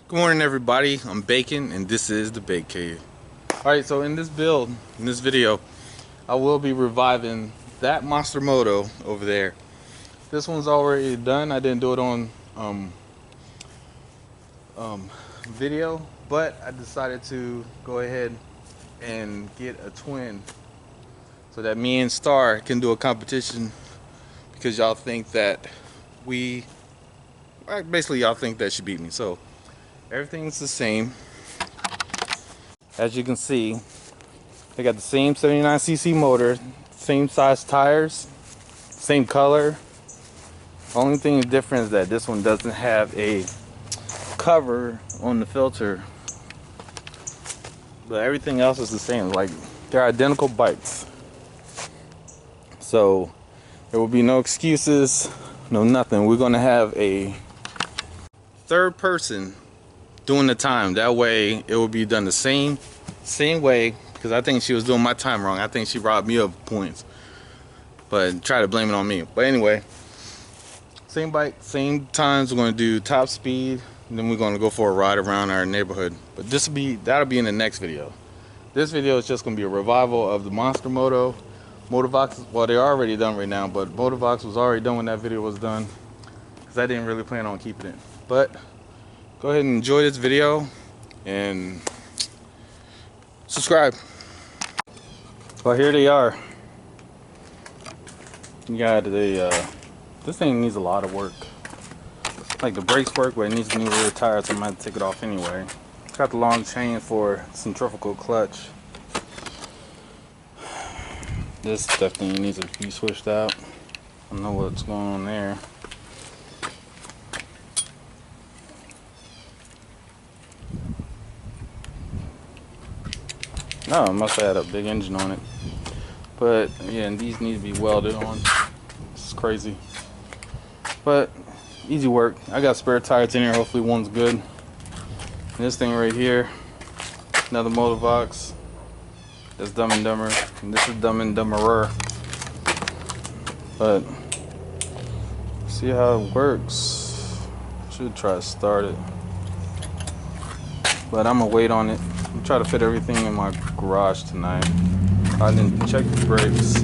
Good morning, everybody. I'm Bacon, and this is the Bake Cave. Alright, so in this video, I will be reviving that Monster Moto over there. This one's already done. I didn't do it on video, but I decided to go ahead and get a twin so that me and Star can do a competition, because y'all think that y'all think that she beat me. So everything's the same. As you can see, they got the same 79cc motor, same size tires, same color. Only thing different is that this one doesn't have a cover on the filter, but everything else is the same. Like, they're identical bikes, so there will be no excuses, no nothing. We're gonna have a third person doing the time. That way it will be done the same way, because I think she was doing my time wrong. I think she robbed me of points, but try to blame it on me. But anyway, same bike, same times. We're going to do top speed, and then we're going to go for a ride around our neighborhood. But that'll be in the next video. This video is just going to be a revival of the Monster Moto. Motovox, well, they're already done right now, but Motovox was already done when that video was done, because I didn't really plan on keeping it. But go ahead and enjoy this video and subscribe. Well, here they are. You got the this thing needs a lot of work. Like, the brakes work, but it needs a new rear tire, so I'm gonna take it off anyway. Got the long chain for centrifugal clutch. This definitely needs to be switched out. I don't know what's going on there. No, it must have had a big engine on it. But yeah, and these need to be welded on. It's crazy. But easy work. I got spare tires in here. Hopefully one's good. And this thing right here, another Motovox. That's Dumb and Dumber. And this is Dumb and Dumberer. But see how it works. Should try to start it. But I'm gonna wait on it. I'm trying to fit everything in my garage tonight. I didn't check the brakes.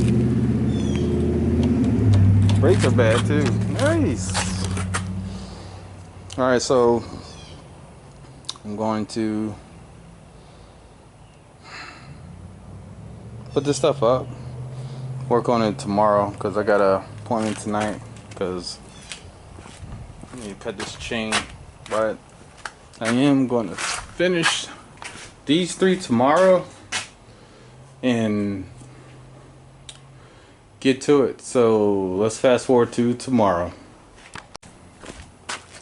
Brakes are bad too. Nice. Alright, so I'm going to put this stuff up, work on it tomorrow, because I got an appointment tonight, because I need to cut this chain. But I am going to finish these 3 tomorrow and get to it. So let's fast forward to tomorrow.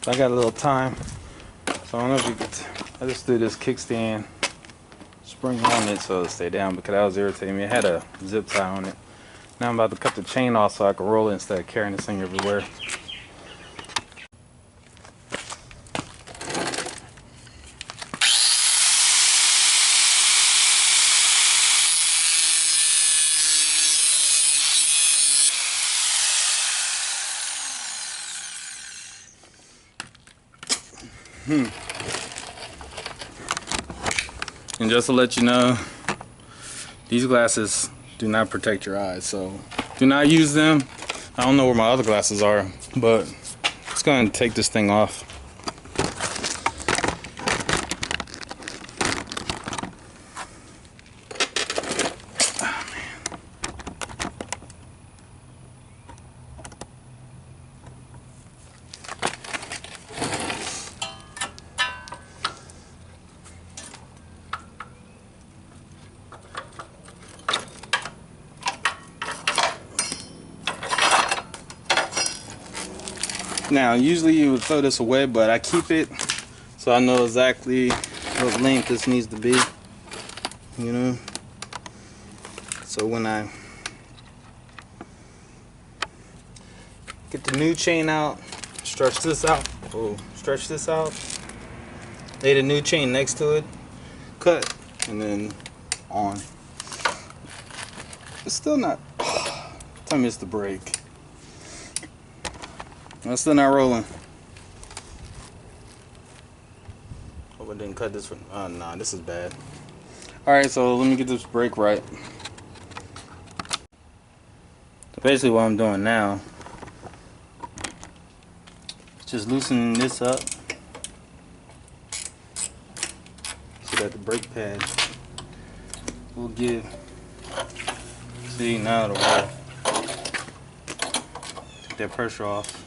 I got a little time, so I don't know if you could. I just threw this kickstand spring on it so it'll stay down, because that was irritating me. It had a zip tie on it. Now I'm about to cut the chain off so I can roll it instead of carrying this thing everywhere. And just to let you know, these glasses do not protect your eyes, so do not use them. I don't know where my other glasses are, but it's going to take this thing off. Now, usually you would throw this away, but I keep it so I know exactly what length this needs to be, you know. So when I get the new chain out, stretch this out, lay the new chain next to it, cut, and then on. It's still not, tell me it's the brake. It's still not rolling. Hope I didn't cut this one. Nah, this is bad. Alright, so let me get this brake right. So basically what I'm doing now is just loosening this up so that the brake pad will give. See, now it'll roll. Take that pressure off.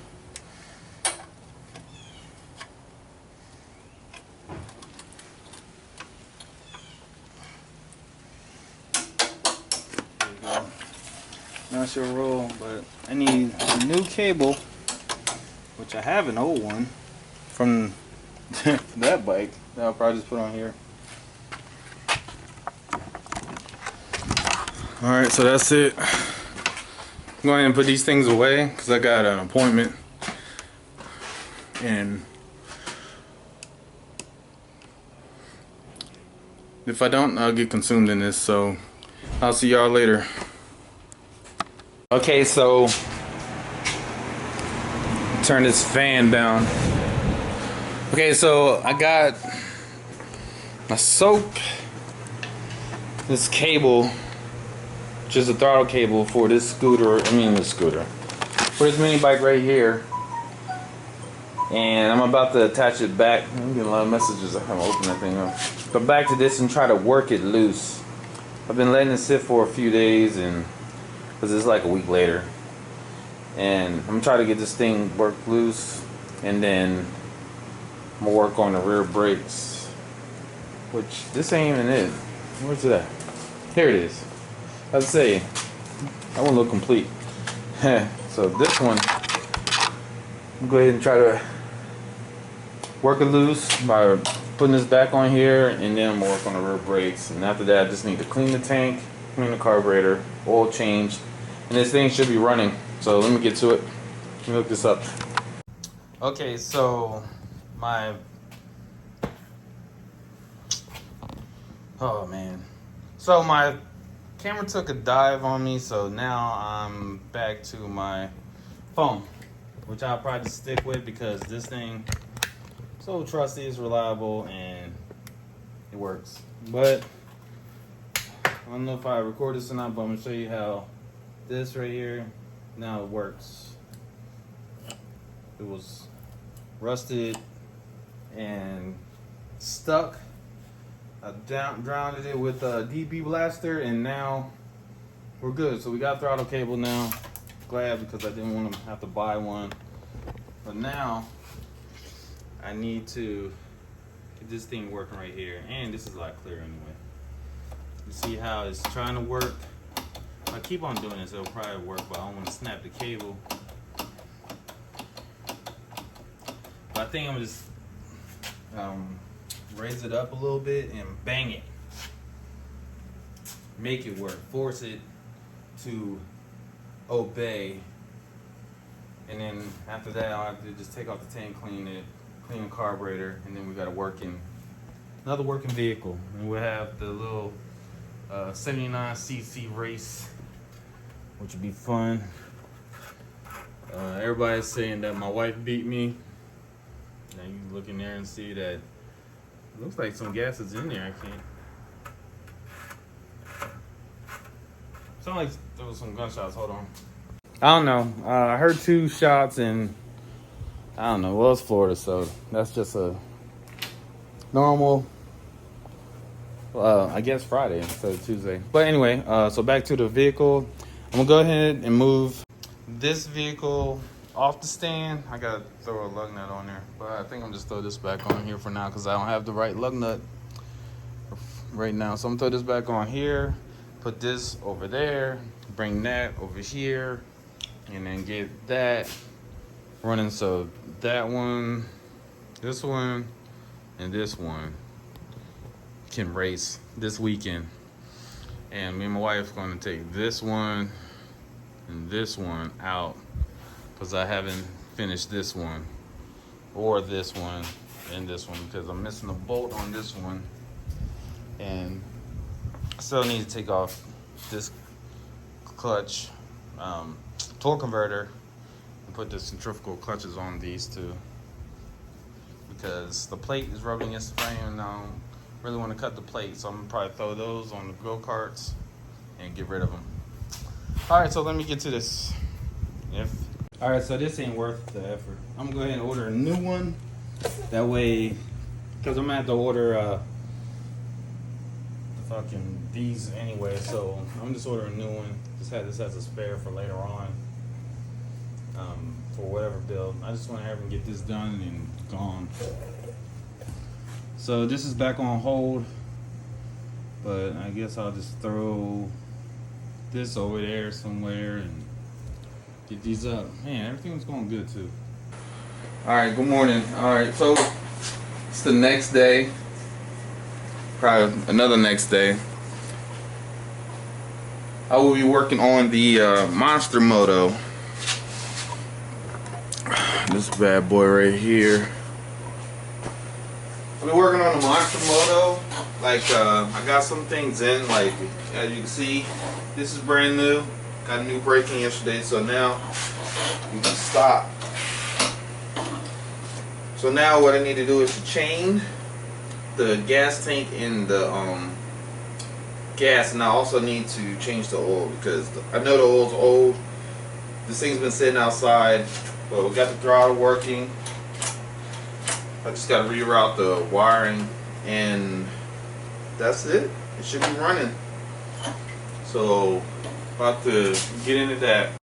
Now it should roll, but I need a new cable, which I have an old one from that bike that I'll probably just put on here. Alright, so that's it. I'm going to put these things away because I got an appointment. And if I don't, I'll get consumed in this. So I'll see y'all later. Okay, so turn this fan down. Okay, so I got my soap, this cable, just a throttle cable for this scooter, for this mini bike right here. And I'm about to attach it back. I'm getting a lot of messages. I haven't opened that thing up. But back to this and try to work it loose. I've been letting it sit for a few days, and because it's like a week later. And I'm trying to get this thing worked loose, and then I'm gonna work on the rear brakes. Which this ain't even it. Where's it at? Here it is. I'd say that one look complete. So this one, I'm go ahead and try to work it loose by putting this back on here, and then I'm gonna work on the rear brakes. And after that, I just need to clean the tank, clean the carburetor, oil changed, and this thing should be running. So let me get to it. Let me look this up. Okay, so so my camera took a dive on me, so now I'm back to my phone, which I'll probably stick with because this thing is so trusty, it's reliable, and it works. But I don't know if I record this or not, but I'm gonna show you how this right here now it works. It was rusted and stuck. I drowned it with a DB blaster, and now we're good. So we got throttle cable now. Glad, because I didn't want to have to buy one. But now I need to get this thing working right here, and this is a lot clearer anyway. You see how it's trying to work. If I keep on doing this, it'll probably work, but I don't want to snap the cable. But I think I'm just raise it up a little bit and bang it. Make it work. Force it to obey. And then after that, I'll have to just take off the tank, clean it, clean the carburetor, and then we got another working vehicle. And we'll have the little 79cc race, which would be fun. Everybody's saying that my wife beat me. Now you can look in there and see that it looks like some gas is in there. I can't. Sound like there was some gunshots. Hold on. I don't know. I heard 2 shots, and I don't know. Well, it's Florida, so that's just a normal. I guess Friday instead of Tuesday. But anyway, so back to the vehicle. I'm gonna go ahead and move this vehicle off the stand. I gotta throw a lug nut on there, but I think I'm just throw this back on here for now because I don't have the right lug nut right now. So I'm gonna throw this back on here, put this over there, bring that over here, and then get that running. So that one, this one, and this one can race this weekend. And me and my wife are gonna take this one and this one out because I haven't finished this one or this one and this one because I'm missing a bolt on this one, and I still need to take off this clutch torque converter and put the centrifugal clutches on these two because the plate is rubbing against the frame, and I don't really want to cut the plate, so I'm gonna probably throw those on the go-karts and get rid of them. All right, so let me get to this. All right, so this ain't worth the effort. I'm gonna go ahead and order a new one. That way, because I'm gonna have to order fucking these anyway, so I'm just ordering a new one. Just have this as a spare for later on, for whatever build. I just want to have them get this done and gone. So this is back on hold, but I guess I'll just throw this over there somewhere and get these up. Man, everything's going good too. All right, good morning. All right, so it's the next day. Probably another next day. I will be working on the Monster Moto. This bad boy right here. I've been working on the Monster Moto. Like, I got some things in. Like, as you can see, this is brand new. Got a new brake in yesterday, so now we can stop. So now what I need to do is to chain the gas tank in the gas, and I also need to change the oil because I know the oil's old. This thing's been sitting outside, but we got the throttle working. I just got to reroute the wiring, and that's it. It should be running. So about to get into that.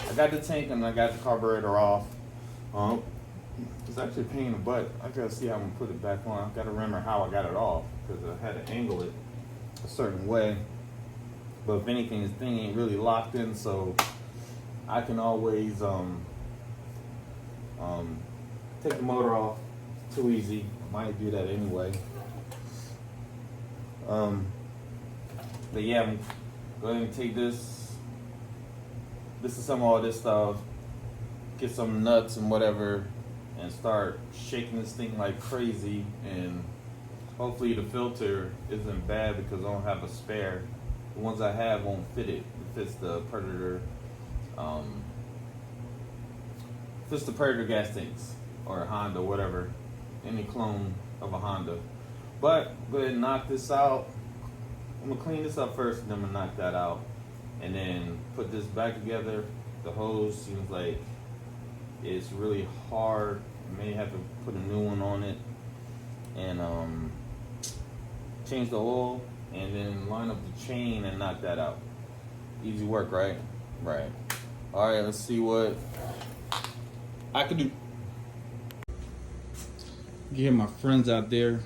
I got the tank and I got the carburetor off. It's actually a pain in the butt. I gotta see how I'm gonna put it back on. I gotta remember how I got it off because I had to angle it a certain way. But if anything, this thing ain't really locked in, so I can always take the motor off. Too easy. I might do that anyway. But yeah, I'm going to take this. This is some of all this stuff. Get some nuts and whatever, and start shaking this thing like crazy. And hopefully the filter isn't bad because I don't have a spare. The ones I have won't fit it. It fits the Predator. Fits the Predator gas tanks or a Honda, whatever, any clone of a Honda. But go ahead and knock this out. I'm gonna clean this up first, and then I'm gonna knock that out, and then put this back together. The hose seems like it's really hard. I may have to put a new one on it, and change the oil, and then line up the chain and knock that out. Easy work, right? Right. All right, let's see what I could do. Get my friends out there.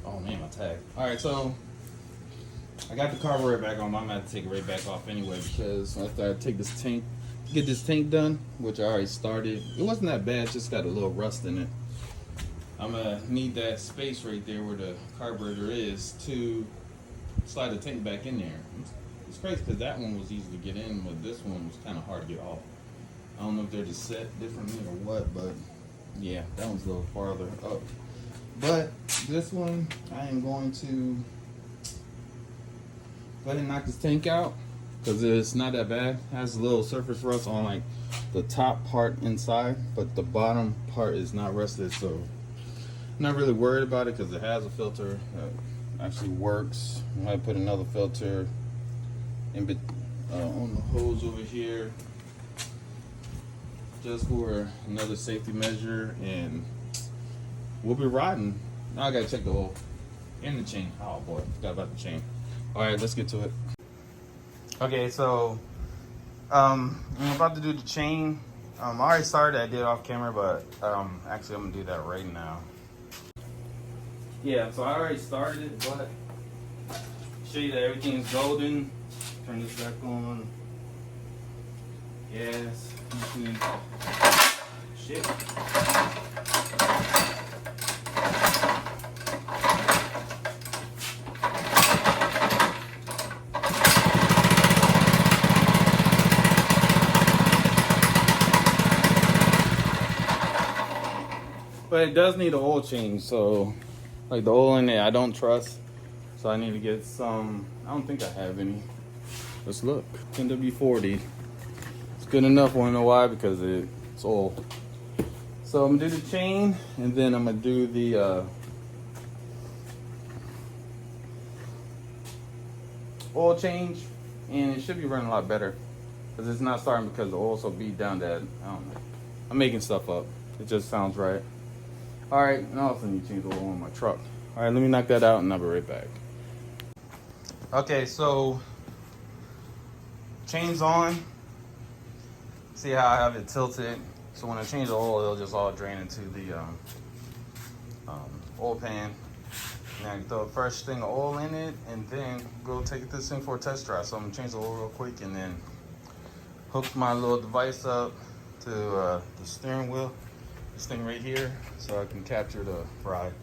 Oh man, my tag. All right, so I got the carburetor back on. I'm gonna have to take it right back off anyway because after I take this tank, get this tank done, which I already started. It wasn't that bad, it's just got a little rust in it. I'm gonna need that space right there where the carburetor is to slide the tank back in there. It's crazy because that one was easy to get in, but this one was kind of hard to get off. I don't know if they're just set differently or what, but yeah, that one's a little farther up. But this one, I am going to go ahead and knock this tank out because it's not that bad. It has a little surface rust on like the top part inside, but the bottom part is not rusted, so I'm not really worried about it because it has a filter that actually works. I might put another filter in on the hose over here just for another safety measure, and we'll be riding. Now I gotta check the oil and the chain. Oh boy, forgot about the chain. All right, let's get to it. Okay, so I'm about to do the chain. I already started. I did off camera, but actually I'm gonna do that right now. Yeah, so I already started it, but show you that everything's golden. Turn this back on. Yes. Shit. But it does need an oil change, so like the oil in it I don't trust. So I need to get some. I don't think I have any. Let's look. NW40. It's good enough. Wanna know why? Because it's old. So I'm gonna do the chain, and then I'm gonna do the oil change, and it should be running a lot better because it's not starting because the oil's so beat down that I don't know. I'm making stuff up. It just sounds right. All right, and I also need to change the oil on my truck. All right, let me knock that out, and I'll be right back. Okay, so chain's on. See how I have it tilted? So when I change the oil, it'll just all drain into the oil pan. Now you throw a fresh thing of oil in it, and then go take this thing for a test drive. So I'm gonna change the oil real quick, and then hook my little device up to the steering wheel, this thing right here, so I can capture the ride.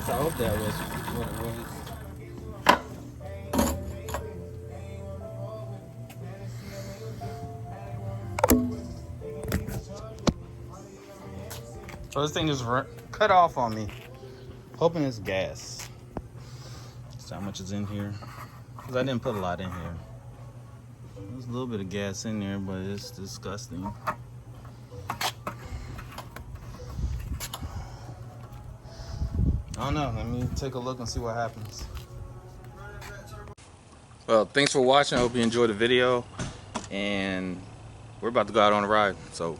I hope that was what it was. So this thing just cut off on me. Hoping it's gas. That's how much is in here. Because I didn't put a lot in here. There's a little bit of gas in there, but it's disgusting. I don't know. Let me take a look and see what happens. Well, thanks for watching. I hope you enjoyed the video. And we're about to go out on a ride. So